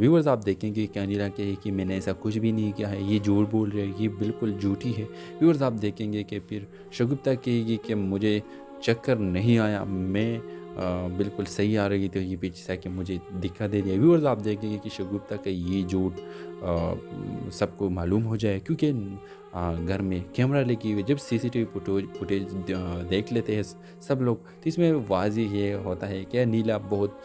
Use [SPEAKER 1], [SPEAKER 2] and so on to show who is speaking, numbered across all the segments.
[SPEAKER 1] Viewers आप देखेंगे कि अनिला कहे कि मैंने ऐसा कुछ भी नहीं किया है, ये झूठ बोल रहे हैं, ये बिल्कुल झूठी है। व्यूअर्स आप देखेंगे कि फिर शगुफ्ता कहेगी कि मुझे चक्कर नहीं आया, मैं बिल्कुल सही आ रही थी, ये पीछे से आके मुझे धक्का दे दिया। व्यूअर्स आप देखेंगे कि शगुफ्ता का ये झूठ सबको मालूम हो जाए, क्योंकि घर में कैमरा लगी हुई, जब सीसीटीवी फुटेज देख लेते हैं सब लोग, तो इसमें वाज़ेह ये होता है कि नीला बहुत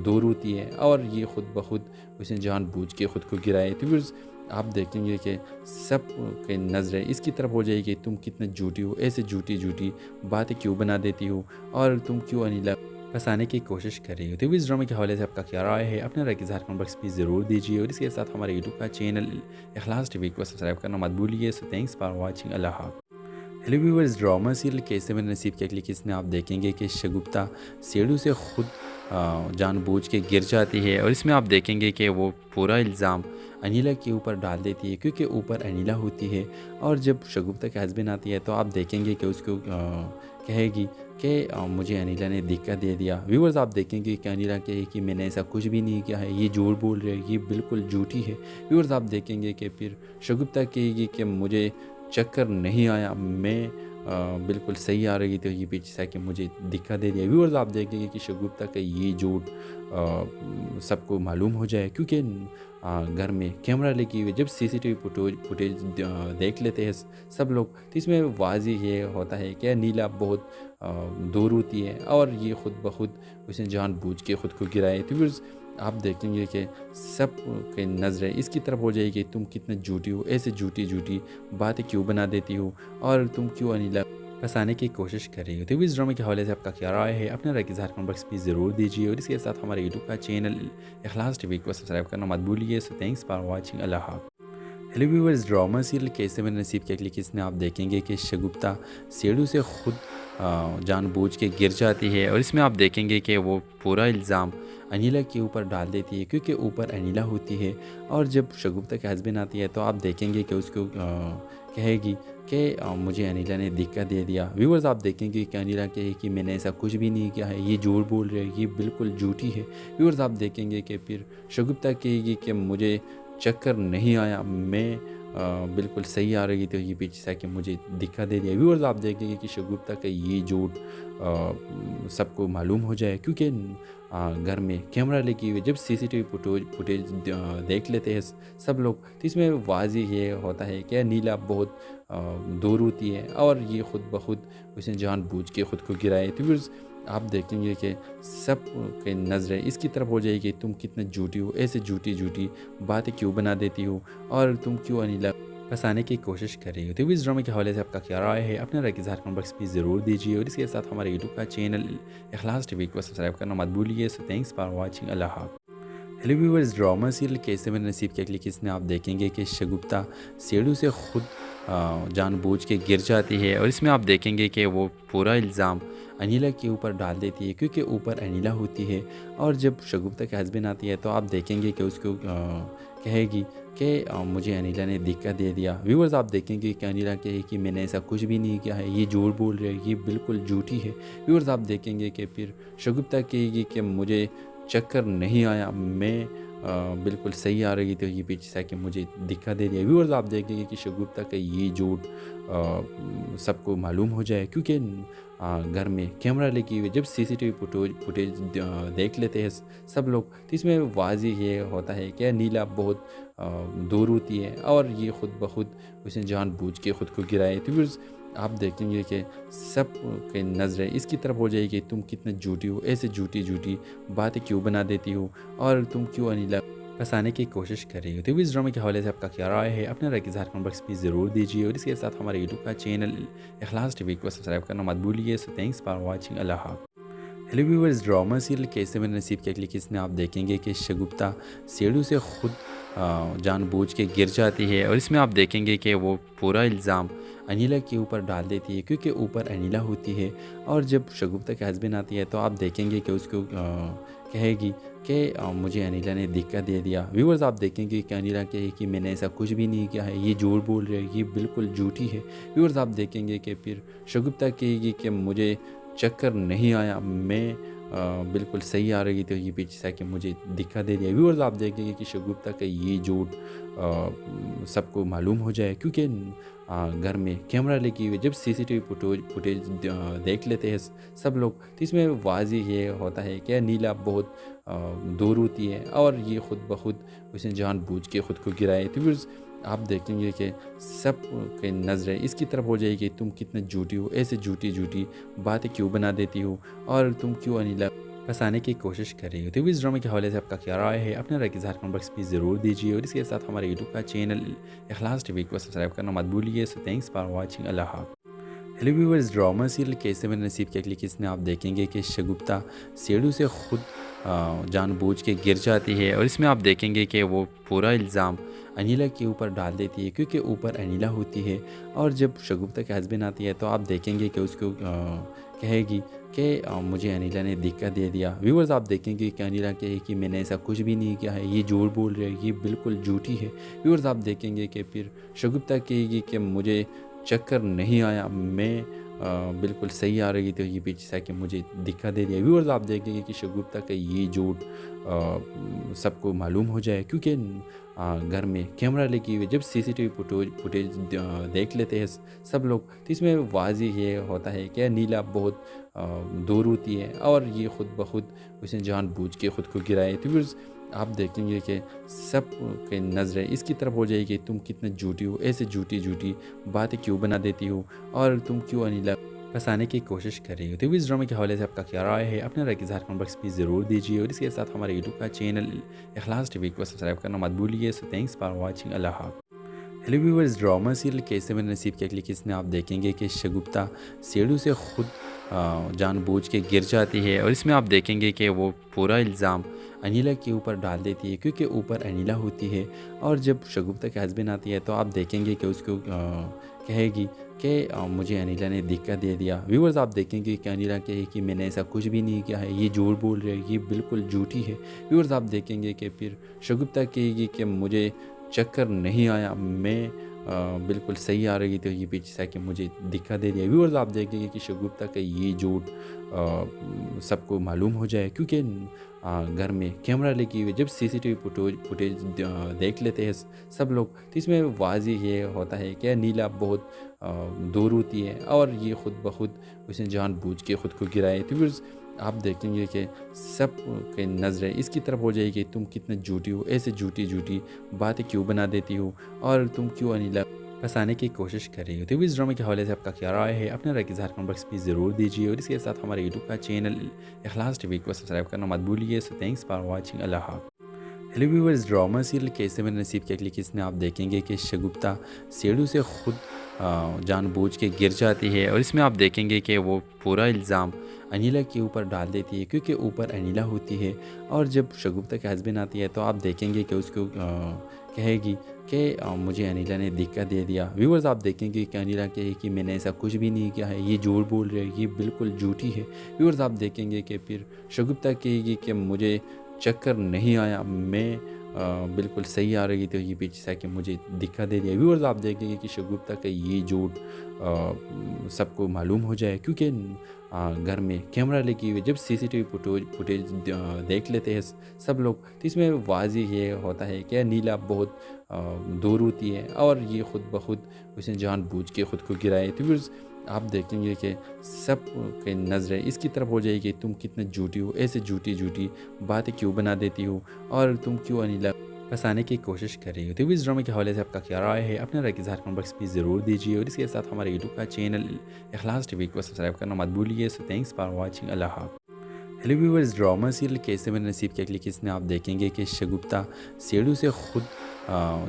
[SPEAKER 1] दूर होती है और ये ख़ुद ब खुद उसने जानबूझ के ख़ुद को गिराए। तो फिर आप देखेंगे कि सब की नज़रें इसकी तरफ हो जाएगी, तुम कितने झूठी हो, ऐसे झूठी झूठी बातें क्यों बना देती हो और तुम क्यों अनिला फंसाने की कोशिश कर रही हो। तो इस ड्रामे के हवाले से आपका क्या राय है, अपने राय की इज़हार कमेंट बॉक्स में ज़रूर दीजिए और इसके साथ हमारे यूट्यूब का चैनल इखलास टीवी को सब्सक्राइब करना मत भूलिए। सो थैंक्स फॉर वॉचिंग, अल्लाह हाफ़िज़। हेलो व्यूअर्स, ड्रामा सीरियल कैसे मेरे नसीब के अगली किस्म में आप देखेंगे कि शगुफ्ता सीढ़ी से खुद जानबूझ के गिर जाती है और इसमें आप देखेंगे कि वो पूरा इल्ज़ाम अनिला के ऊपर डाल देती है, क्योंकि ऊपर अनिला होती है। और जब शगुफ्ता के हस्बैंड आती है तो आप देखेंगे कि उसको कहेगी कि मुझे अनिला ने धक्का दे दिया। व्यूअर्स आप देखेंगे कि अनिला कहे कि मैंने ऐसा कुछ भी नहीं किया है, ये झूठ बोल रहे हैं, ये बिल्कुल झूठी है। व्यूअर्स आप देखेंगे कि फिर शगुफ्ता कहेगी कि मुझे चक्कर नहीं आया, मैं बिल्कुल सही आ रही थी, ये पीछे से आके मुझे धक्का दे दिया। व्यूअर्स आप देखेंगे कि शगुफ्ता का ये झूठ सबको मालूम हो जाए, क्योंकि घर में कैमरा लगी हुई, जब सीसीटीवी फुटेज देख लेते हैं सब लोग, तो इसमें वाज़ेह ये होता है कि नीला बहुत दूर होती है और ये ख़ुद ब खुद उसने जानबूझ के ख़ुद को गिराए। तो फिर आप देखेंगे कि सब की नज़रें इसकी तरफ हो जाएगी, तुम कितने झूठी हो, ऐसे झूठी झूठी बातें क्यों बना देती हो और तुम क्यों अनिला फंसाने की कोशिश कर रही हो। तो इस ड्रामे के हवाले से आपका क्या राय है, अपने राय की इज़हार कमेंट बॉक्स में ज़रूर दीजिए और इसके साथ हमारे यूट्यूब का चैनल इखलास टीवी को सब्सक्राइब करना मत भूलिए। सो थैंक्स फॉर वॉचिंग, अल्लाह हाफ़िज़। हेलो व्यूअर्स, ड्रामा सीरियल कैसे मेरे नसीब के अगली किस्म में आप देखेंगे कि शगुफ्ता सीढ़ी से खुद जानबूझ के गिर जाती है और इसमें आप देखेंगे कि वो पूरा इल्ज़ाम अनिला के ऊपर डाल देती है, क्योंकि ऊपर अनिला होती है। और जब शगुफ्ता के हस्बैंड आती है तो आप देखेंगे कि उसको कहेगी कि मुझे अनिला ने धक्का दे दिया। व्यूअर्स आप देखेंगे कि अनिला कहे कि मैंने ऐसा कुछ भी नहीं किया है, ये झूठ बोल रहे हैं, ये बिल्कुल झूठी है। व्यूअर्स आप देखेंगे कि फिर शगुफ्ता कहेगी कि मुझे चक्कर नहीं आया, मैं बिल्कुल सही आ रही थी, ये पीछे से आके मुझे धक्का दे दिया। व्यूअर्स आप देखेंगे कि शगुफ्ता का ये झूठ सबको मालूम हो जाए, क्योंकि घर में कैमरा लगी हुई, जब सीसीटीवी फुटेज देख लेते हैं सब लोग, तो इसमें वाज़ेह ये होता है कि नीला बहुत दूर होती है और ये ख़ुद ब खुद उसने जानबूझ के ख़ुद को गिराए। तो फिर आप देखेंगे कि सब की नज़रें इसकी तरफ हो जाएगी, तुम कितने झूठी हो, ऐसे झूठी झूठी बातें क्यों बना देती हो और तुम क्यों अनिला फंसाने की कोशिश कर रही हो। तो इस ड्रामे के हवाले से आपका क्या राय है, अपने राय की इज़हार कमेंट बॉक्स में ज़रूर दीजिए और इसके साथ हमारे यूट्यूब का चैनल इखलास टीवी को सब्सक्राइब करना मत भूलिए। सो थैंक्स फॉर वॉचिंग, अल्लाह हाफ़िज़। हेलो व्यूअर्स, ड्रामा सीरियल कैसे मेरे नसीब के अगली किस्म में आप देखेंगे कि शगुफ्ता सीढ़ी से खुद जानबूझ के गिर जाती है और इसमें आप देखेंगे कि वो पूरा इल्ज़ाम अनिला के ऊपर डाल देती है, क्योंकि ऊपर अनिला होती है। और जब शगुफ्ता के हस्बैंड आती है तो आप देखेंगे कि उसको कहेगी कि मुझे अनिला ने धक्का दे दिया। व्यूअर्स आप देखेंगे कि अनिला कहे कि मैंने ऐसा कुछ भी नहीं किया है, ये झूठ बोल रहे हैं, ये बिल्कुल झूठी है। व्यूअर्स आप देखेंगे कि फिर शगुफ्ता कहेगी कि मुझे चक्कर नहीं आया, मैं बिल्कुल सही आ रही थी, ये पीछे से आके मुझे धक्का दे दिया। व्यूअर्स आप देखेंगे कि शगुफ्ता का ये झूठ सबको मालूम हो जाए, क्योंकि घर में कैमरा लगी हुई, जब सीसीटीवी फुटेज देख लेते हैं सब लोग, तो इसमें वाज़ेह ये होता है कि नीला बहुत दूर होती है और ये ख़ुद ब खुद उसने जानबूझ के ख़ुद को गिराए। तो फिर आप देखेंगे कि सब की नज़रें इसकी तरफ हो जाएगी, तुम कितने झूठी हो, ऐसे झूठी झूठी बातें क्यों बना देती हो और तुम क्यों अनिला फंसाने की कोशिश कर रही हो। तो इस ड्रामे के हवाले से आपका क्या राय है, अपने राय की इज़हार कमेंट बॉक्स में ज़रूर दीजिए और इसके साथ हमारे यूट्यूब का चैनल इखलास टीवी को सब्सक्राइब करना मत भूलिए। सो थैंक्स फॉर वॉचिंग, अल्लाह हाफ़िज़। हेलो व्यूअर्स, ड्रामा सीरियल कैसे मेरे नसीब के अगली किस्म में आप देखेंगे कि शगुफ्ता सीढ़ी से खुद जानबूझ के गिर जाती है और इसमें आप देखेंगे कि वो पूरा इल्ज़ाम अनिला के ऊपर डाल देती है, क्योंकि ऊपर अनिला होती है। और जब शगुफ्ता के हस्बैंड आती है तो आप देखेंगे कि उसको कहेगी कि मुझे अनिला ने धक्का दे दिया। व्यूअर्स आप देखेंगे कि अनिला कहे कि मैंने ऐसा कुछ भी नहीं किया है, ये झूठ बोल रहे हैं, ये बिल्कुल झूठी है। व्यूअर्स आप देखेंगे कि फिर शगुफ्ता कहेगी कि मुझे चक्कर नहीं आया, मैं बिल्कुल सही आ रही थी, ये पीछे से आके मुझे धक्का दे दिया। व्यूअर्स आप देखेंगे कि शगुफ्ता का ये झूठ सबको मालूम हो जाए, क्योंकि घर में कैमरा लगी हुई है। जब सीसीटीवी फुटेज देख लेते हैं सब लोग, तो इसमें वाज़ेह ये होता है कि नीला बहुत दूर होती है और ये ख़ुद ब खुद उसने जानबूझ के ख़ुद को गिराए। तो व्यूअर्स आप देखेंगे कि सब की नज़रें इसकी तरफ हो जाएगी, तुम कितने झूठी हो, ऐसे झूठी झूठी बातें क्यों बना देती हो और तुम क्यों अनिला फंसाने की कोशिश कर रही हो। तो इस ड्रामे के हवाले से आपका क्या राय है, अपने राय की इज़हार कमेंट बॉक्स में ज़रूर दीजिए और इसके साथ हमारे यूट्यूब का चैनल इखलास टीवी को सब्सक्राइब करना मत भूलिए। So thanks for watching. अल्लाह हाफ़िज़। हेलो व्यूअर्स, ड्रामा सीरियल कैसे मेरे नसीब के अगली किस्त में आप देखेंगे कि शगुफ्ता सीढ़ी से खुद जानबूझ के गिर जाती है और इसमें आप देखेंगे कि वो पूरा इल्ज़ाम अनिला के ऊपर डाल देती है, क्योंकि ऊपर अनिला होती है। और जब शगुफ्ता के हस्बैंड आती है तो आप देखेंगे कि उसको कहेगी कि मुझे अनिला ने धक्का दे दिया। व्यूअर्स आप देखेंगे कि अनिला कहे कि मैंने ऐसा कुछ भी नहीं किया है, ये झूठ बोल रही है, ये बिल्कुल झूठी है। व्यूअर्स आप देखेंगे कि फिर शगुफ्ता कहेगी कि मुझे चक्कर नहीं आया, मैं बिल्कुल सही आ रही थी, ये पीछे से आके मुझे धक्का दे दिया। व्यूअर्स आप देखेंगे कि शगुफ्ता का ये झूठ सबको मालूम हो जाए, क्योंकि घर में कैमरा लगी हुई है। जब सीसीटीवी फुटेज देख लेते हैं सब लोग, तो इसमें वाज़ेह ये होता है कि नीला बहुत दूर होती है और ये ख़ुद ब खुद उसने जानबूझ के ख़ुद को गिराए। तो व्यूअर्स आप देखेंगे कि सब की नज़रें इसकी तरफ हो जाएगी, तुम कितने झूठी हो, ऐसे झूठी झूठी बातें क्यों बना देती हो और तुम क्यों अनिला फंसाने की कोशिश कर रही हो। तो इस ड्रामे के हवाले से आपका क्या राय है, अपने राय की इज़हार कमेंट बॉक्स में ज़रूर दीजिए और इसके साथ हमारे यूट्यूब का चैनल इखलास टीवी को सब्सक्राइब करना मत भूलिए। So thanks for watching. अल्लाह हाफ़िज़। हेलो व्यूअर्स, ड्रामा सीरियल कैसे मेरे नसीब के अगली किस्त में आप देखेंगे कि शगुफ्ता सीढ़ी से खुद जानबूझ के गिर जाती है और इसमें आप देखेंगे कि वो पूरा इल्ज़ाम अनिला के ऊपर डाल देती है, क्योंकि ऊपर अनिला होती है। और जब शगुफ्ता के हस्बैंड आती है तो आप देखेंगे कि उसको कहेगी कि मुझे अनिला ने धक्का दे दिया। व्यूअर्स आप देखेंगे कि अनिला कहे कि मैंने ऐसा कुछ भी नहीं किया है, ये झूठ बोल रही है, ये बिल्कुल झूठी है। व्यूअर्स आप देखेंगे कि फिर शगुफ्ता कहेगी कि मुझे चक्कर नहीं आया, मैं बिल्कुल सही आ रही थी, ये पीछे से आके मुझे धक्का दे दिया। व्यूअर्स आप देखेंगे कि शगुफ्ता का ये झूठ सबको मालूम हो जाए, क्योंकि घर में कैमरा लगी हुई है। जब सीसीटीवी फुटेज देख लेते हैं सब लोग, तो इसमें वाज़ेह ये होता है कि नीला बहुत दूर होती है और ये ख़ुद ब खुद उसने जानबूझ के ख़ुद को गिराए। तो व्यूअर्स आप देखेंगे कि सब की नज़रें इसकी तरफ हो जाएगी, तुम कितने झूठी हो, ऐसे झूठी झूठी बातें क्यों बना देती हो और तुम क्यों अनिला फंसाने की कोशिश कर रही हो। तो इस ड्रामे के हवाले से आपका क्या राय है, अपने राय की इज़हार कमेंट बॉक्स में ज़रूर दीजिए और इसके साथ हमारे यूट्यूब का चैनल इखलास टीवी को सब्सक्राइब करना मत भूलिए। So thanks for watching. अल्लाह हाफ़िज़। हेलो व्यूअर्स, ड्रामा सीरियल कैसे मेरे नसीब के अगली किस्त में आप देखेंगे कि शगुफ्ता सीढ़ी से खुद जानबूझ के गिर जाती है और इसमें आप देखेंगे कि वो पूरा इल्ज़ाम अनिला के ऊपर डाल देती है, क्योंकि ऊपर अनिला होती है। और जब शगुफ्ता के हस्बैंड आती है तो आप देखेंगे कि उसको कहेगी कि मुझे अनिला ने धक्का दे दिया। व्यूअर्स आप देखेंगे कि अनिला कहे कि मैंने ऐसा कुछ भी नहीं किया है, ये झूठ बोल रही है, ये बिल्कुल झूठी है। व्यूअर्स आप देखेंगे कि फिर शगुफ्ता कहेगी कि मुझे चक्कर नहीं आया, मैं बिल्कुल सही आ रही थी, ये पीछे से आके मुझे धक्का दे दिया। व्यूअर्स आप देखेंगे कि शगुफ्ता का ये झूठ सबको मालूम हो जाए, क्योंकि घर में कैमरा लगी हुई है। जब सीसीटीवी फुटेज देख लेते हैं सब लोग, तो इसमें वाज़ेह ये होता है कि नीला बहुत दूर होती है और ये ख़ुद ब खुद उसने जानबूझ के ख़ुद को गिराए। तो व्यूअर्स आप देखेंगे कि सब की नज़रें इसकी तरफ हो जाएगी, तुम कितने झूठी हो, ऐसे झूठी झूठी बातें क्यों बना देती हो और तुम क्यों अनिला फंसाने की कोशिश कर रही हो। तो इस ड्रामे के हवाले से आपका क्या राय है, अपने राय की इज़हार कमेंट बॉक्स में ज़रूर दीजिए और इसके साथ हमारे यूट्यूब का चैनल इखलास टीवी को सब्सक्राइब करना मत भूलिए। So thanks for watching. अल्लाह हाफ़िज़। हेलो व्यूअर्स, ड्रामा सीरियल कैसे मेरे नसीब के अगली किस्त में आप देखेंगे कि शगुफ्ता सीढ़ी से खुद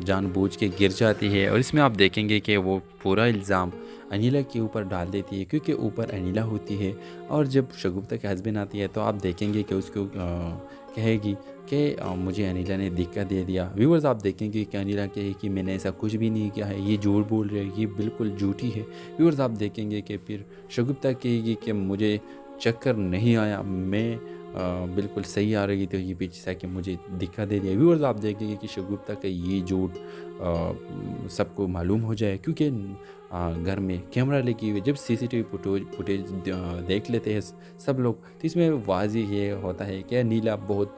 [SPEAKER 1] जानबूझ के गिर जाती है और इसमें आप देखेंगे कि वो पूरा इल्ज़ाम अनिला के ऊपर डाल देती है, क्योंकि ऊपर अनिला होती है। और जब शगुफ्ता के हस्बैंड आती है तो आप देखेंगे कि उसको कहेगी कि मुझे अनिला ने धक्का दे दिया। व्यूअर्स आप देखेंगे कि अनिला कहे कि मैंने ऐसा कुछ भी नहीं किया है, ये झूठ बोल रही है, ये बिल्कुल झूठी है। व्यूअर्स आप देखेंगे कि फिर शगुफ्ता कहेगी कि मुझे चक्कर नहीं आया, मैं बिल्कुल सही आ रही थी, ये पीछे से आके मुझे धक्का दे दिया। व्यूअर्स आप देखेंगे कि शगुफ्ता का ये झूठ सबको मालूम हो जाए, क्योंकि घर में कैमरा लगी हुई, जब सीसीटीवी फुटेज देख लेते हैं सब लोग, तो इसमें वाज़ेह ये होता है कि नीला बहुत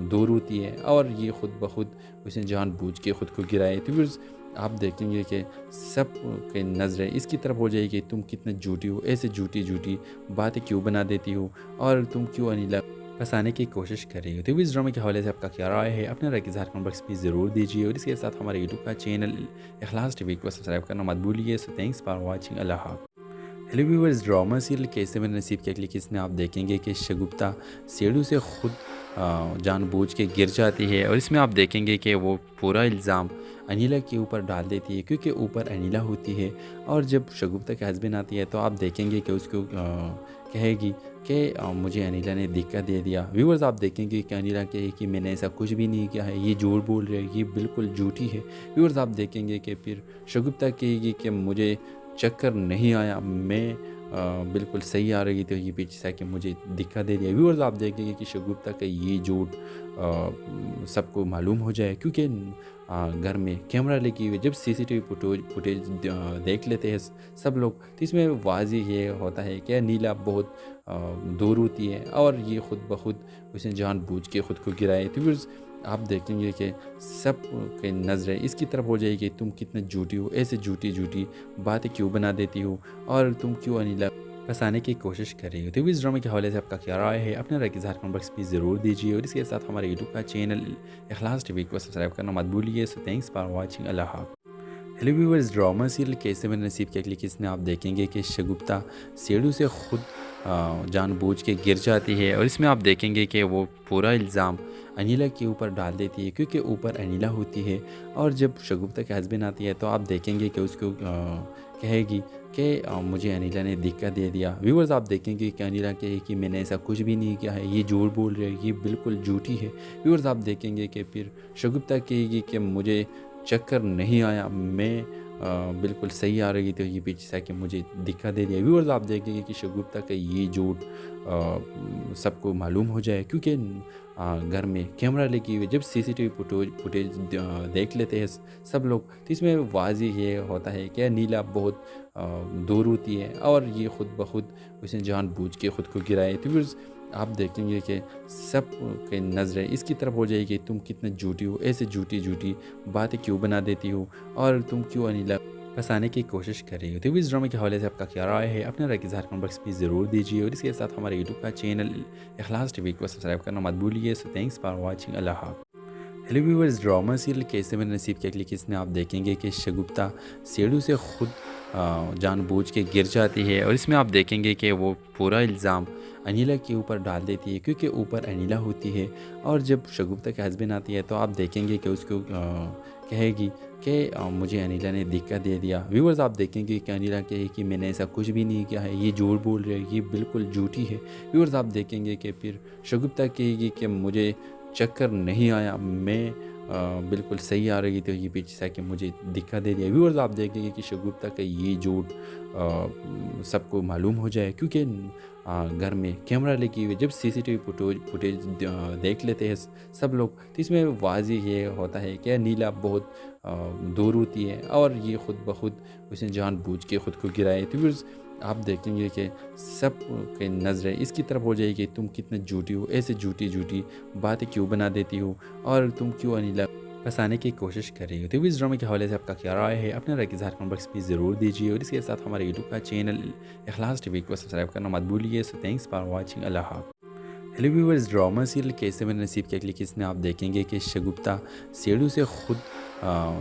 [SPEAKER 1] दूर होती है और ये ख़ुद ब खुद उसने जानबूझ के ख़ुद को गिराए। तो फिर आप देखेंगे कि सब की नज़रें इसकी तरफ हो जाएगी, तुम कितने झूठी हो, ऐसे झूठी झूठी बातें क्यों बना देती हो और तुम क्यों अनिला फंसाने की कोशिश कर रही हो। तो इस ड्रामे के हवाले से आपका क्या राय है, अपने राय की कमेंट बॉक्स में ज़रूर दीजिए और इसके साथ हमारे यूट्यूब का चैनल इखलास टीवी को सब्सक्राइब करना मत भूलिए। सो थैंक्स फॉर वॉचिंग, अल्लाह हाफ़िज़। हेलो व्यूअर्स, ड्रामा सीरियल कैसे मेरे नसीब के अगली किस्त में आप देखेंगे कि शगुफ्ता सीढ़ी से खुद जानबूझ के गिर जाती है और इसमें आप देखेंगे कि वो पूरा इल्ज़ाम अनिला के ऊपर डाल देती है, क्योंकि ऊपर अनिला होती है। और जब शगुफ्ता के हस्बैंड आती है तो आप देखेंगे कि उसको कहेगी कि मुझे अनिला ने धक्का दे दिया। व्यूअर्स आप देखेंगे कि अनिला कहे कि मैंने ऐसा कुछ भी नहीं किया है, ये झूठ बोल रही है, ये बिल्कुल झूठी है। व्यूअर्स आप देखेंगे कि फिर शगुफ्ता कहेगी कि मुझे चक्कर नहीं आया, मैं बिल्कुल सही आ रही थी, ये पीछे से आके मुझे धक्का दे दिया। व्यूअर्स आप देखेंगे कि शगुफ्ता का ये झूठ सबको मालूम हो जाए, क्योंकि घर में कैमरा लगी हुई, जब सीसीटीवी फुटेज देख लेते हैं सब लोग, तो इसमें वाज़ेह ये होता है कि नीला बहुत दूर होती है और ये ख़ुद ब खुद उसने जानबूझ के ख़ुद को गिराए। तो फिर आप देखेंगे कि सब की नज़रें इसकी तरफ हो जाएगी, तुम कितने झूठी हो, ऐसे झूठी झूठी बातें क्यों बना देती हो और तुम क्यों अनिला फंसाने की कोशिश कर रही हो। तो इस ड्रामे के हवाले से आपका क्या राय है, अपने राय की कमेंट बॉक्स में ज़रूर दीजिए और इसके साथ हमारे यूट्यूब का चैनल इखलास टीवी को सब्सक्राइब करना मत भूलिए। सो थैंक्स फॉर वॉचिंग, अल्लाह हाफ़िज़। हेलो व्यूअर्स, ड्रामा सीरियल कैसे मेरे नसीब के अगली किस्त में आप देखेंगे कि शगुफ्ता सीढ़ी से खुद जानबूझ के गिर जाती है और इसमें आप देखेंगे कि वो पूरा इल्ज़ाम अनिला के ऊपर डाल देती है, क्योंकि ऊपर अनिला होती है। और जब शगुफ्ता के हस्बैंड आती है तो आप देखेंगे कि उसको कहेगी कि मुझे अनिला ने धक्का दे दिया। व्यूअर्स आप देखेंगे कि अनिला कहे कि मैंने ऐसा कुछ भी नहीं किया है, ये झूठ बोल रही है, ये बिल्कुल झूठी है। व्यूअर्स आप देखेंगे कि फिर शगुफ्ता कहेगी कि मुझे चक्कर नहीं आया, मैं बिल्कुल सही आ रही थी, ये पीछे से आके मुझे धक्का दे दिया। व्यूअर्स आप देखेंगे कि शगुफ्ता का ये झूठ सबको मालूम हो जाए, क्योंकि घर में कैमरा लगी हुई, जब सीसीटीवी फुटेज देख लेते हैं सब लोग, तो इसमें वाज़ेह ये होता है कि नीला बहुत दूर होती है और ये ख़ुद ब खुद उसने जानबूझ के ख़ुद को गिराए। तो फिर आप देखेंगे कि सब की नज़रें इसकी तरफ हो जाएगी, तुम कितने झूठी हो, ऐसे झूठी झूठी बातें क्यों बना देती हो और तुम क्यों अनिला फंसाने की कोशिश कर रही हो। तो इस ड्रामे के हवाले से आपका क्या राय है, अपने राय की कमेंट बॉक्स में ज़रूर दीजिए और इसके साथ हमारे यूट्यूब का चैनल इखलास टीवी को सब्सक्राइब करना मत भूलिए। सो थैंक्स फॉर वॉचिंग, अल्लाह हाफ़िज़। हेलो व्यूअर्स, ड्रामा सीरियल कैसे मेरे नसीब के अगली किस्त में आप देखेंगे कि शगुफ्ता सीढ़ी से खुद जानबूझ के गिर जाती है और इसमें आप देखेंगे कि वो पूरा इल्ज़ाम अनिला के ऊपर डाल देती है, क्योंकि ऊपर अनिला होती है। और जब शगुफ्ता के हस्बैंड आती है तो आप देखेंगे कि उसको कहेगी कि मुझे अनिला ने धक्का दे दिया। व्यूअर्स आप देखेंगे कि अनिला कहे कि मैंने ऐसा कुछ भी नहीं किया है, ये झूठ बोल रही है, ये बिल्कुल झूठी है। व्यूअर्स आप देखेंगे कि फिर शगुफ्ता कहेगी कि मुझे चक्कर नहीं आया, मैं बिल्कुल सही आ रही थी, ये पीछे से आके मुझे धक्का दे दिया। व्यूअर्स आप देखेंगे कि शगुफ्ता का ये झूठ सबको मालूम हो जाए, क्योंकि घर में कैमरा लगी हुई, जब सीसीटीवी फुटेज देख लेते हैं सब लोग, तो इसमें वाज़ेह ये होता है कि नीला बहुत दूर होती है और ये ख़ुद ब खुद उसने जानबूझ के ख़ुद को गिराए। तो फिर आप देखेंगे कि सब की नज़रें इसकी तरफ हो जाएगी, तुम कितने झूठी हो, ऐसे झूठी झूठी बातें क्यों बना देती हो और तुम क्यों अनिला फंसाने की कोशिश कर रही हो। तो इस ड्रामे के हवाले से आपका क्या राय है, अपने राय की कमेंट बॉक्स में ज़रूर दीजिए और इसके साथ हमारे यूट्यूब का चैनल इखलास टीवी को सब्सक्राइब करना मत भूलिए। सो थैंक्स फॉर वॉचिंग, अल्लाह हाफ़िज़। हेलो व्यूअर्स, ड्रामा सीरियल कैसे मेरे नसीब के अगली किस्त में आप देखेंगे कि शगुफ्ता सीढ़ी से खुद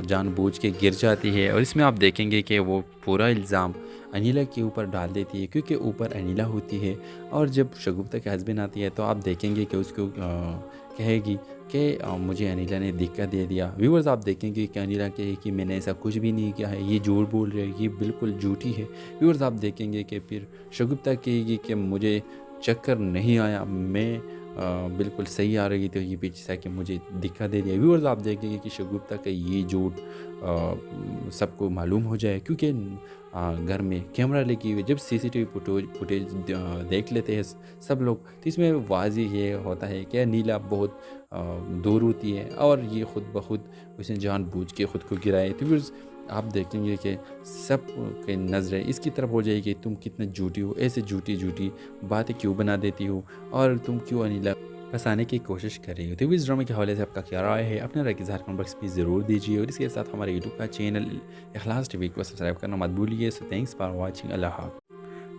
[SPEAKER 1] जानबूझ के गिर जाती है और इसमें आप देखेंगे कि वो पूरा इल्ज़ाम अनिला के ऊपर डाल देती है, क्योंकि ऊपर अनिला होती है। और जब शगुफ्ता के हस्बैंड आती है तो आप देखेंगे कि उसको कहेगी कि मुझे अनिला ने धक्का दे दिया। व्यूअर्स आप देखेंगे कि अनिला कहे कि मैंने ऐसा कुछ भी नहीं किया है, ये झूठ बोल रही है, ये बिल्कुल झूठी है। व्यूअर्स आप देखेंगे कि फिर शगुफ्ता कहेगी कि मुझे चक्कर नहीं आया, मैं बिल्कुल सही आ रही थी, ये पीछे से आके मुझे धक्का दे दिया। व्यूअर्स आप देखेंगे कि शगुफ्ता का ये झूठ सबको मालूम हो जाए, क्योंकि घर में कैमरा लगी हुई, जब सीसीटीवी फुटेज देख लेते हैं सब लोग, तो इसमें वाज़ेह ये होता है कि नीला बहुत दूर होती है और ये ख़ुद ब खुद उसने जानबूझ के ख़ुद को गिराए। तो व्यूअर्स आप देखेंगे कि सब की नज़रें इसकी तरफ हो जाएगी, तुम कितने झूठी हो, ऐसे झूठी झूठी बातें क्यों बना देती हो और तुम क्यों अनिला फंसाने की कोशिश कर रही हो। तो इस ड्रामे के हवाले से आपका क्या राय है, अपने राय की इज़हार कमेंट बॉक्स में ज़रूर दीजिए और इसके साथ हमारे यूट्यूब का चैनल इखलास टीवी को सब्सक्राइब करना मत भूलिए। सो थैंक्स फॉर वॉचिंग, अल्लाह हाफ़िज़।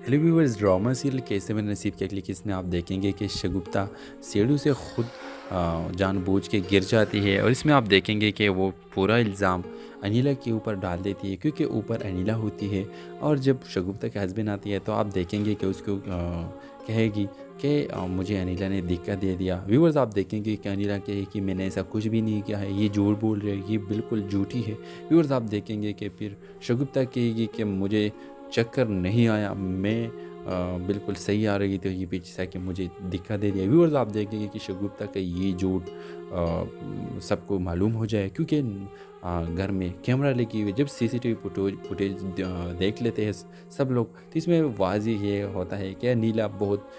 [SPEAKER 1] हेलो व्यूअर्स, ड्रामा सीरियल कैसे मेरे नसीब के अगली किस्म में आप देखेंगे कि शगुफ्ता सीढ़ी से खुद जानबूझ के गिर जाती है और इसमें आप देखेंगे कि वो पूरा इल्ज़ाम अनिला के ऊपर डाल देती है, क्योंकि ऊपर अनिला होती है और जब शगुफ्ता के हस्बैंड आती है तो आप देखेंगे कि उसको कहेगी कि मुझे अनिला ने धक्का दे दिया। व्यूअर्स आप देखेंगे कि अनिला कहे कि मैंने ऐसा कुछ भी नहीं किया है, ये झूठ बोल रही है, ये बिल्कुल झूठी है। व्यूअर्स आप देखेंगे कि फिर शगुफ्ता कहेगी कि मुझे चक्कर नहीं आया, मैं बिल्कुल सही आ रही थी, ये पीछे से आके मुझे धक्का दे दिया। व्यूअर्स आप देखेंगे कि शगुफ्ता का ये झूठ सबको मालूम हो जाए, क्योंकि घर में कैमरा लगी हुई, जब सीसीटीवी फुटेज देख लेते हैं सब लोग, तो इसमें वाज़ेह ये होता है कि नीला बहुत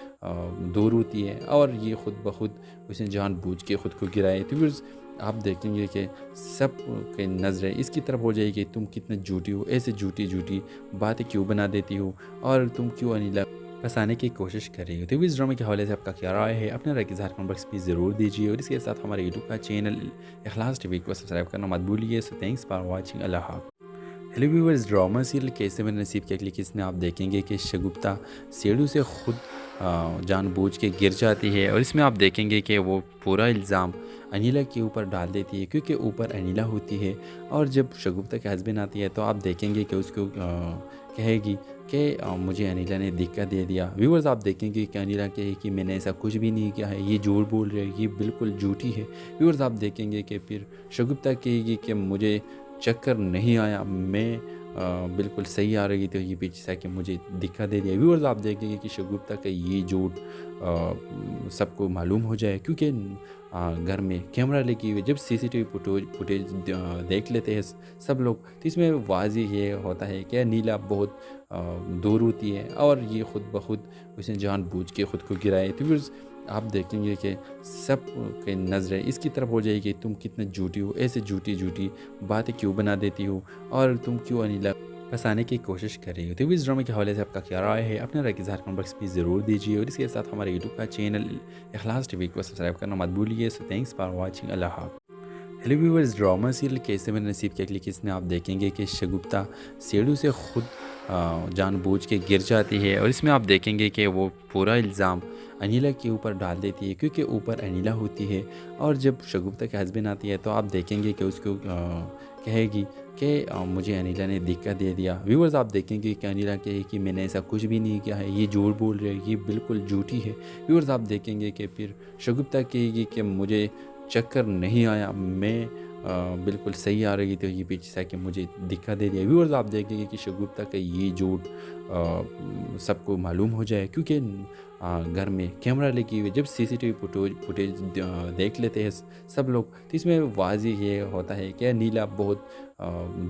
[SPEAKER 1] दूर होती है और ये ख़ुद ब खुद उसने जानबूझ के ख़ुद को गिराए। तो व्यूअर्स आप देखेंगे कि सब की नज़रें इसकी तरफ हो जाएगी, तुम कितने झूठी हो, ऐसे झूठी झूठी बातें क्यों बना देती हो और तुम क्यों अनिला फंसाने की कोशिश कर रही हो। तो इस ड्रामे के हवाले से आपका क्या राय है, अपने राय की इज़हार कमेंट बॉक्स में ज़रूर दीजिए और इसके साथ हमारे यूट्यूब का चैनल इखलास टीवी को सब्सक्राइब करना मत भूलिए। सो थैंक्स फॉर वॉचिंग, अल्लाह हाफ़िज़। हेलो व्यूअर्स, ड्रामा सीरियल कैसे मेरे नसीब के अगली किस्म में आप देखेंगे कि शगुफ्ता सीढ़ी से खुद जानबूझ के गिर जाती है और इसमें आप देखेंगे कि वो पूरा इल्ज़ाम अनिला के ऊपर डाल देती है, क्योंकि ऊपर अनिला होती है और जब शगुफ्ता के हस्बैंड आती है तो आप देखेंगे कि उसको कहेगी कि मुझे अनिला ने धक्का दे दिया। व्यूअर्स आप देखेंगे कि अनिला कहे कि मैंने ऐसा कुछ भी नहीं किया है, ये झूठ बोल रही है, ये बिल्कुल झूठी है। व्यूअर्स आप देखेंगे कि फिर शगुफ्ता कहेगी कि मुझे चक्कर नहीं आया, मैं बिल्कुल सही आ रही थी, ये पीछे से आके मुझे धक्का दे दिया। व्यूअर्स आप देखेंगे कि शगुफ्ता का ये झूठ सबको मालूम हो जाए, क्योंकि घर में कैमरा लगी हुई, जब सीसीटीवी फुटेज देख लेते हैं सब लोग, तो इसमें वाज़ेह ये होता है कि नीला बहुत दूर होती है और ये ख़ुद ब खुद उसने जानबूझ के ख़ुद को गिराए। तो व्यूअर्स आप देखेंगे कि सब की नज़रें इसकी तरफ हो जाएगी, तुम कितने झूठी हो, ऐसे झूठी झूठी बातें क्यों बना देती हो और तुम क्यों अनिला फंसाने की कोशिश कर रही हो। तो इस ड्रामे के हवाले से आपका क्या राय है, अपने राय की इज़हार कमेंट बॉक्स में ज़रूर दीजिए और इसके साथ हमारे यूट्यूब का चैनल इखलास टीवी को सब्सक्राइब करना मत भूलिए। सो थैंक्स फॉर वॉचिंग, अल्लाह हाफ़िज़। हेलो व्यूअर्स, ड्रामा सीरियल कैसे मेरे नसीब के अगली किस्म में आप देखेंगे कि शगुफ्ता सीढ़ी से खुद जानबूझ के गिर जाती है और इसमें आप देखेंगे कि वो पूरा इल्ज़ाम अनिला के ऊपर डाल देती है, क्योंकि ऊपर अनिला होती है और जब शगुफ्ता के हस्बैंड आती है तो आप देखेंगे कि उसको कहेगी कि मुझे अनिला ने धक्का दे दिया। व्यूअर्स आप देखेंगे कि अनिला कहे कि मैंने ऐसा कुछ भी नहीं किया है, ये झूठ बोल रही है, ये बिल्कुल झूठी है। व्यूअर्स आप देखेंगे कि फिर शगुफ्ता कहेगी कि मुझे चक्कर नहीं आया, मैं बिल्कुल सही आ रही थी, ये पीछे से आके मुझे धक्का दे दिया। व्यूअर्स आप देखेंगे कि शगुफ्ता का ये झूठ सबको मालूम हो जाए, क्योंकि घर में कैमरा लगी हुई, जब सीसीटीवी फुटेज देख लेते हैं सब लोग, तो इसमें वाज़ेह ये होता है कि नीला बहुत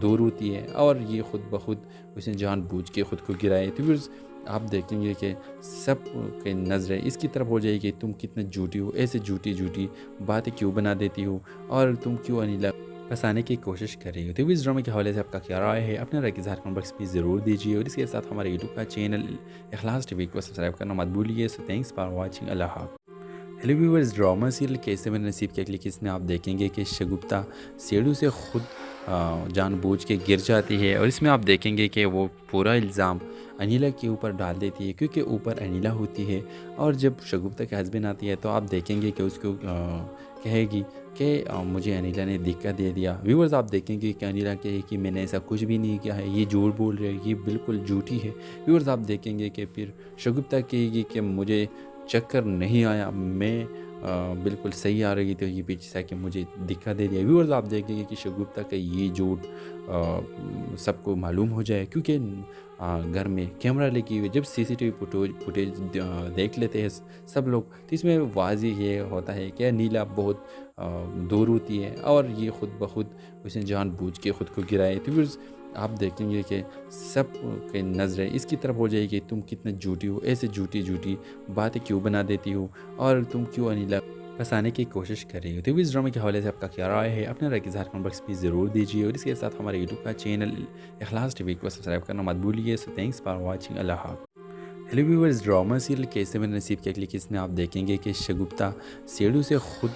[SPEAKER 1] दूर होती है और ये ख़ुद ब खुद उसने जानबूझ के ख़ुद को गिराए। तो व्यूअर्स आप देखेंगे कि सब की नज़रें इसकी तरफ हो जाएगी, तुम कितने झूठी हो, ऐसे झूठी झूठी बातें क्यों बना देती हो और तुम क्यों अनिला फंसाने की कोशिश कर रही हो। तो इस ड्रामे के हवाले से आपका क्या राय है, अपने राय की इज़हार कमेंट बॉक्स में ज़रूर दीजिए और इसके साथ हमारे यूट्यूब का चैनल इखलास टीवी को सब्सक्राइब करना मत भूलिए। सो थैंक्स फॉर वॉचिंग, अल्लाह हाफ़िज़। हेलो व्यूअर्स, ड्रामा सीरियल कैसे मेरे नसीब के अगली किस्म में आप देखेंगे कि शगुफ्ता सीढ़ी से खुद जानबूझ के गिर जाती है और इसमें आप देखेंगे कि वो पूरा इल्ज़ाम अनिला के ऊपर डाल देती है, क्योंकि ऊपर अनिला होती है और जब शगुफ्ता के हस्बैंड आती है तो आप देखेंगे कि उसको कहेगी कि मुझे अनिला ने धक्का दे दिया। व्यूअर्स आप देखेंगे कि अनिला कहे कि मैंने ऐसा कुछ भी नहीं किया है, ये झूठ बोल रही है, ये बिल्कुल झूठी है। व्यूअर्स आप देखेंगे कि फिर शगुफ्ता कहेगी कि मुझे चक्कर नहीं आया, मैं बिल्कुल सही आ रही थी, ये पीछे से आके मुझे धक्का दे दिया। व्यूअर्स आप देखेंगे कि शगुफ्ता का ये झूठ सबको मालूम हो जाए, क्योंकि घर में कैमरा लगी हुई है। जब सीसीटीवी फुटेज देख लेते हैं सब लोग, तो इसमें वाज़ेह ये होता है कि नीला बहुत दूर होती है और ये ख़ुद ब खुद उसने जानबूझ के ख़ुद को गिराए। तो फिर आप देखेंगे कि सब की नज़रें इसकी तरफ हो जाएगी, तुम कितने झूठी हो, ऐसे झूठी झूठी बातें क्यों बना देती हो और तुम क्यों अनिला फंसाने की कोशिश कर रही हो। तो इस ड्रामे के हवाले से आपका क्या राय है, अपने राय के इज़हार कमेंट बॉक्स में ज़रूर दीजिए और इसके साथ हमारे यूट्यूब का चैनल इखलास टीवी को सब्सक्राइब करना मत भूलिए। So thanks for watching. अल्लाह हाफ़िज़। हेलो व्यूअर्स, ड्रामा सीरियल कैसे मेरे नसीब के अगली किस्त में आप देखेंगे कि शगुफ्ता सीढ़ी से खुद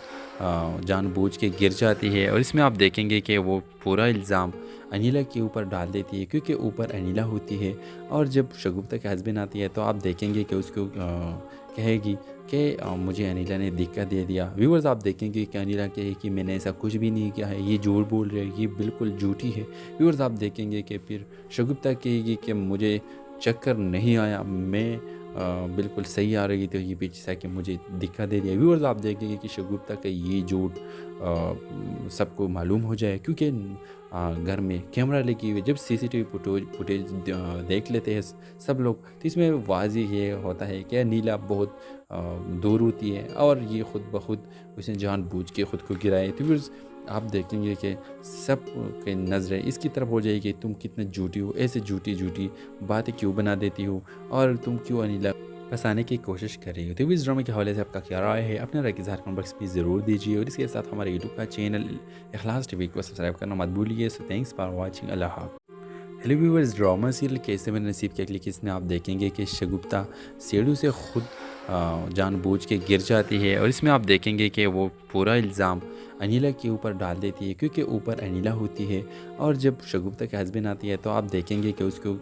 [SPEAKER 1] जानबूझ के गिर जाती है और इसमें आप देखेंगे कि वो पूरा इल्ज़ाम अनिला के ऊपर डाल देती है, क्योंकि ऊपर अनिला होती है। और जब शगुफ्ता के हस्बैंड आती है तो आप देखेंगे कि उसको कहेगी कि मुझे अनिला ने धक्का दे दिया। व्यूअर्स आप देखेंगे कि अनिला कहे कि मैंने ऐसा कुछ भी नहीं किया है, ये झूठ बोल रही है, ये बिल्कुल झूठी है। व्यूअर्स आप देखेंगे कि फिर शगुफ्ता कहेगी कि मुझे चक्कर नहीं आया, मैं बिल्कुल सही आ रही थी, ये पीछे से आके मुझे धक्का दे दिया। व्यूअर्स आप देखेंगे कि शगुफ्ता का ये झूठ सबको मालूम हो जाए, क्योंकि घर में कैमरा लगी हुई है। जब सीसीटीवी फुटेज देख लेते हैं सब लोग, तो इसमें वाज़ेह ये होता है कि नीला बहुत दूर होती है और ये ख़ुद ब खुद उसने जानबूझ के ख़ुद को गिराए। तो फिर आप देखेंगे कि सब की नज़रें इसकी तरफ हो जाएगी, तुम कितने झूठी हो, ऐसे झूठी झूठी बातें क्यों बना देती हो और तुम क्यों अनिला फंसाने की कोशिश कर रही हो। तो इस ड्रामे के हवाले से आपका क्या राय है, अपने राय के इज़हार कमेंट बॉक्स में ज़रूर दीजिए और इसके साथ हमारे यूट्यूब का चैनल इखलास टीवी को सब्सक्राइब करना मत भूलिए। So thanks for watching. अल्लाह हाफ़िज़। हेलो व्यूअर्स, ड्रामा सीरियल कैसे मेरे नसीब के अगली किस्त में आप देखेंगे कि शगुफ्ता सीढ़ी से खुद जानबूझ के गिर जाती है और इसमें आप देखेंगे कि वो पूरा इल्ज़ाम अनिला के ऊपर डाल देती है, क्योंकि ऊपर अनिला होती है। और जब शगुफ्ता के हस्बैंड आती है तो आप देखेंगे कि उसको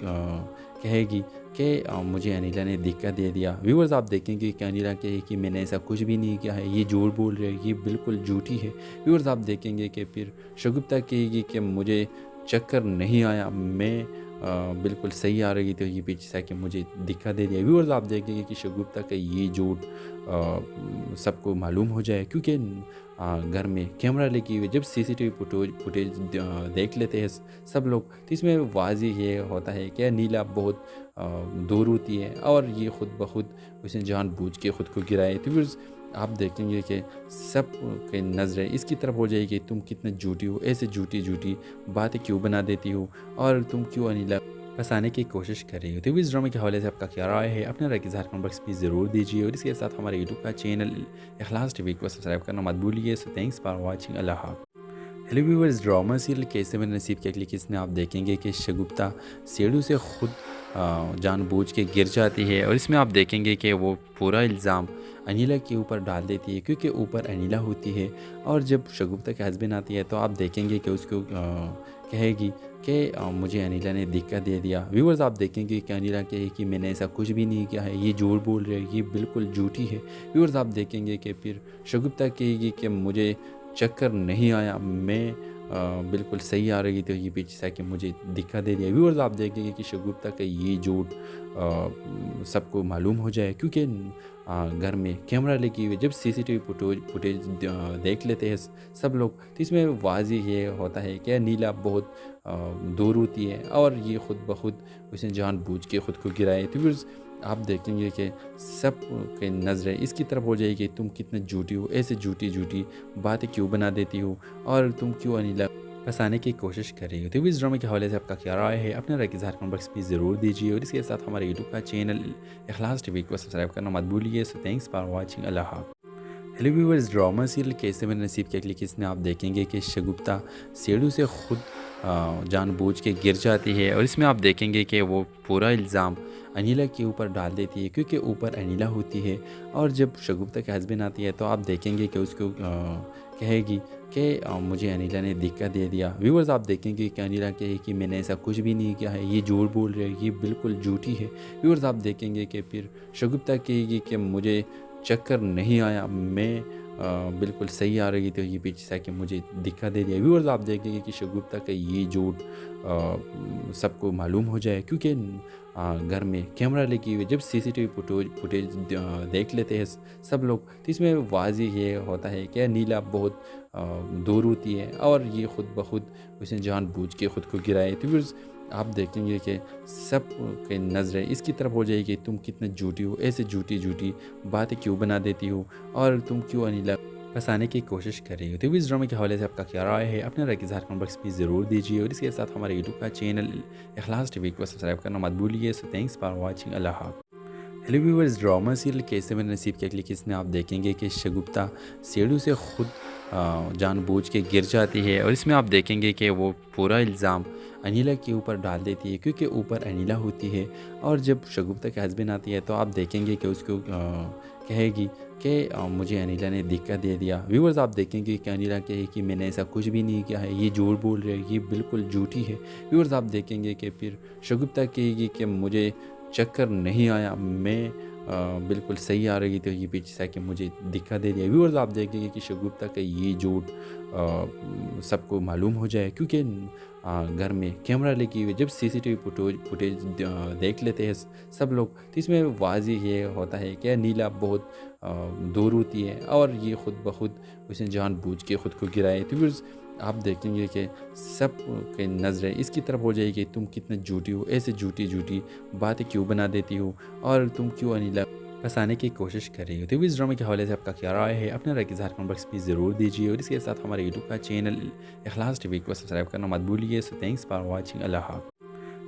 [SPEAKER 1] कहेगी कि मुझे अनिला ने धक्का दे दिया। व्यूअर्स आप देखेंगे कि अनिला कहे कि मैंने ऐसा कुछ भी नहीं किया है, ये झूठ बोल रही है, ये बिल्कुल झूठी है। व्यूअर्स आप देखेंगे कि फिर शगुफ्ता कहेगी कि मुझे चक्कर नहीं आया, मैं बिल्कुल सही आ रही थी, ये पीछे से आके मुझे धक्का दे दिया। व्यूअर्स आप देखेंगे कि शगुफ्ता का ये झूठ सबको मालूम हो जाए, क्योंकि घर में कैमरा लगी हुई है। जब सीसीटीवी फुटेज देख लेते हैं सब लोग, तो इसमें वाज़ेह ये होता है कि नीला बहुत दूर होती है और ये ख़ुद ब खुद उसने जानबूझ के ख़ुद को गिराए। तो फिर आप देखेंगे कि सब की नज़रें इसकी तरफ हो जाएगी, तुम कितने झूठी हो, ऐसे झूठी झूठी बातें क्यों बना देती हो और तुम क्यों अनिला फंसाने की कोशिश कर रही हो। तो इस ड्रामे के हवाले से आपका क्या राय है, अपने राय के इज़हार कमेंट बॉक्स में ज़रूर दीजिए और इसके साथ हमारे यूट्यूब का चैनल इखलास टीवी को सब्सक्राइब करना मत भूलिए। So thanks for watching. अल्लाह हाफ़िज़। हेलो व्यूअर्स, ड्रामा सीरियल कैसे मेरे नसीब के अगली किस्त में आप देखेंगे कि शगुफ्ता सीढ़ी से खुद जानबूझ के गिर जाती है और इसमें आप देखेंगे कि वो पूरा इल्ज़ाम अनिला के ऊपर डाल देती है, क्योंकि ऊपर अनिला होती है। और जब शगुफ्ता के हस्बैंड आती है तो आप देखेंगे कि उसको कहेगी कि मुझे अनिला ने धक्का दे दिया। व्यूअर्स आप देखेंगे कि अनिला कहे कि मैंने ऐसा कुछ भी नहीं किया है, ये झूठ बोल रही है, ये बिल्कुल झूठी है। व्यूअर्स आप देखेंगे कि फिर शगुफ्ता कहेगी कि मुझे चक्कर नहीं आया, मैं बिल्कुल सही आ रही थी, ये पीछे से आके मुझे धक्का दे दिया। व्यूअर्स आप देखेंगे कि शगुफ्ता का ये झूठ सबको मालूम हो जाए, क्योंकि घर में कैमरा लगी हुई है। जब सीसीटीवी फुटेज देख लेते हैं सब लोग, तो इसमें वाज़ेह ये होता है कि नीला बहुत दूर होती है और ये ख़ुद ब खुद उसने जानबूझ के ख़ुद को गिराए। तो फिर आप देखेंगे कि सब की नज़रें इसकी तरफ हो जाएगी, तुम कितने झूठी हो, ऐसे झूठी झूठी बातें क्यों बना देती हो और तुम क्यों अनिला फंसाने की कोशिश कर रही हो। तो इस ड्रामे के हवाले से आपका क्या राय है, अपने राय के इज़हार कमेंट बॉक्स में ज़रूर दीजिए और इसके साथ हमारे यूट्यूब का चैनल इखलास टीवी को सब्सक्राइब करना मत भूलिए। So thanks for watching. अल्लाह हाफ़िज़। हेलो व्यूअर्स, ड्रामा सीरियल कैसे मेरे नसीब के अगली किस्त में आप देखेंगे कि शगुफ्ता सीढ़ी से खुद जानबूझ के गिर जाती है और इसमें आप देखेंगे कि वो पूरा इल्ज़ाम अनिला के ऊपर डाल देती है, क्योंकि ऊपर अनिला होती है। और जब शगुफ्ता के हस्बैंड आती है तो आप देखेंगे कि उसको कहेगी कि मुझे अनिला ने धक्का दे दिया। व्यूअर्स आप देखेंगे कि अनिला कहे कि मैंने ऐसा कुछ भी नहीं किया है, ये झूठ बोल रही है, ये बिल्कुल झूठी है। व्यूअर्स आप देखेंगे कि फिर शगुफ्ता कहेगी कि मुझे चक्कर नहीं आया, मैं बिल्कुल सही आ रही थी, ये पीछे से आके मुझे दिक्कत दे दिया। व्यूअर्स आप देखेंगे कि शगुफ्ता का ये झूठ सबको मालूम हो जाए, क्योंकि घर में कैमरा लगी हुई है। जब सीसीटीवी फुटेज देख लेते हैं सब लोग, तो इसमें वाज़ेह ये होता है कि नीला बहुत दूर होती है और ये ख़ुद ब खुद उसने जानबूझ के ख़ुद को गिराए। तो व्यूअर्स आप देखेंगे कि सब की नज़रें इसकी तरफ हो जाएगी, तुम कितने झूठी हो, ऐसे झूठी झूठी बातें क्यों बना देती हो और तुम क्यों अनिला फंसाने की कोशिश कर रही हो। तो इस ड्रामे के हवाले से आपका क्या राय है, अपने राय की इज़हार कमेंट बॉक्स में ज़रूर दीजिए और इसके साथ हमारे यूट्यूब का चैनल इखलास टीवी को सब्सक्राइब करना मत भूलिए। सो थैंक्स फॉर वॉचिंग, अल्लाह हाफ़िज़। हेलो व्यूअर्स, ड्रामा सीरियल कैसे मेरे नसीब के अगली किस्त में आप देखेंगे कि शगुफ्ता सीढ़ी से खुद जानबूझ के गिर जाती है और इसमें आप देखेंगे कि वो पूरा इल्ज़ाम अनिला के ऊपर डाल देती है, क्योंकि ऊपर अनिला होती है। और जब शगुफ्ता के हस्बैंड आती है तो आप देखेंगे कि उसको कहेगी कि मुझे अनिला ने दिक्कत दे दिया। व्यूअर्स आप देखेंगे कि अनिला कहे कि मैंने ऐसा कुछ भी नहीं किया है, ये झूठ बोल रही है, ये बिल्कुल झूठी है। व्यूअर्स आप देखेंगे कि फिर शगुफ्ता कहेगी कि मुझे चक्कर नहीं आया, मैं बिल्कुल सही आ रही थी, ये पीछे से आके मुझे दिक्कत दे दिया। व्यूअर्स आप देखेंगे कि शगुफ्ता का ये झूठ सबको मालूम हो जाए, क्योंकि घर में कैमरा लगी हुई है। जब सीसीटीवी फुटेज देख लेते हैं सब लोग, तो इसमें वाज़ेह ये होता है कि नीला बहुत दूर होती है और ये ख़ुद ब खुद उसने जानबूझ के ख़ुद को गिराए। तो व्यूअर्स आप देखेंगे कि सब की नज़रें इसकी तरफ हो जाएगी, तुम कितने झूठी हो, ऐसे झूठी झूठी बातें क्यों बना देती हो और तुम क्यों अनिला फंसाने की कोशिश कर रही हो। तो इस ड्रामे के हवाले से आपका क्या राय है, अपने राय की इज़हार कमेंट बॉक्स में ज़रूर दीजिए और इसके साथ हमारे यूट्यूब का चैनल इखलास टीवी को सब्सक्राइब करना मत भूलिए। सो थैंक्स फॉर वॉचिंग, अल्लाह हाफ़िज़।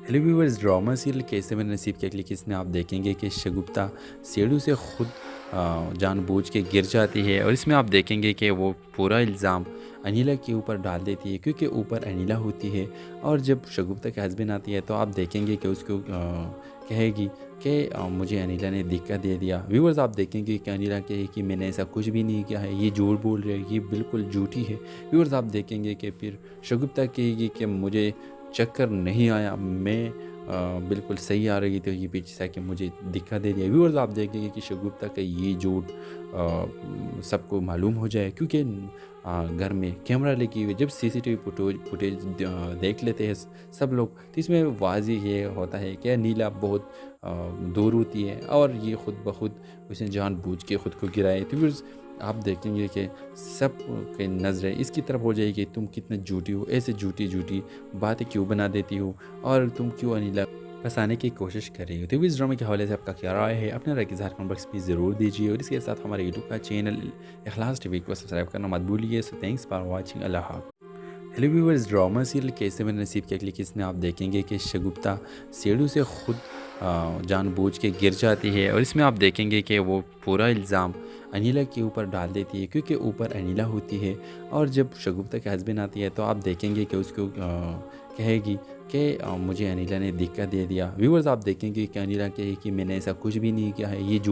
[SPEAKER 1] हेलो व्यूअर्स, ड्रामा सीरियल कैसे मेरे नसीब के अगली किस्त में आप देखेंगे कि शगुफ्ता सीढ़ी से खुद जानबूझ के गिर जाती है और इसमें आप देखेंगे कि वो पूरा इल्ज़ाम अनिला के ऊपर डाल देती है, क्योंकि ऊपर अनिला होती है। और जब शगुफ्ता के हस्बैंड आती है तो आप देखेंगे कि उसको कहेगी कि मुझे अनिला ने दिक्कत दे दिया। व्यूअर्स आप देखेंगे कि अनिला कहे कि मैंने ऐसा कुछ भी नहीं किया है, ये झूठ बोल रही है, ये बिल्कुल झूठी है। व्यूअर्स आप देखेंगे कि फिर शगुफ्ता कहेगी कि मुझे चक्कर नहीं आया, मैं बिल्कुल सही आ रही थी, ये पीछे से आके मुझे दिक्कत दे दिया। व्यूअर्स आप देखेंगे कि शगुफ्ता का ये झूठ सबको मालूम हो जाए, क्योंकि घर में कैमरा लगी हुई है। जब सीसीटीवी फुटेज देख लेते हैं सब लोग, तो इसमें वाज़ेह ये होता है कि नीला बहुत दूर होती है और ये ख़ुद ब खुद उसने जानबूझ के ख़ुद को गिराए। तो व्यूअर्स आप देखेंगे कि सब की नज़रें इसकी तरफ हो जाएगी, तुम कितने झूठी हो, ऐसे झूठी झूठी बातें क्यों बना देती हो और तुम क्यों अनिला फंसाने की कोशिश कर रही हो। तो इस ड्रामे के हवाले से आपका क्या राय है, अपने राय की इज़हार कमेंट बॉक्स में ज़रूर दीजिए और इसके साथ हमारे यूट्यूब का चैनल इखलास टीवी को सब्सक्राइब करना मत भूलिए। सो थैंक्स फॉर वॉचिंग, अल्लाह हाफ़िज़। हेलो व्यूअर्स, ड्रामा सीरियल कैसे मेरे नसीब के अगली किस्त में आप देखेंगे कि शगुफ्ता सीढ़ी से खुद जानबूझ के गिर जाती है और इसमें आप देखेंगे कि वो पूरा इल्ज़ाम अनिला के ऊपर डाल देती है, क्योंकि ऊपर अनिला होती है। और जब शगुफ्ता के हस्बैंड आती है तो आप देखेंगे कि उसको कहेगी कि मुझे अनिला ने दिक्कत दे दिया। व्यूअर्स आप देखेंगे कि अनिला कहे कि मैंने ऐसा कुछ भी नहीं किया है, ये झूठ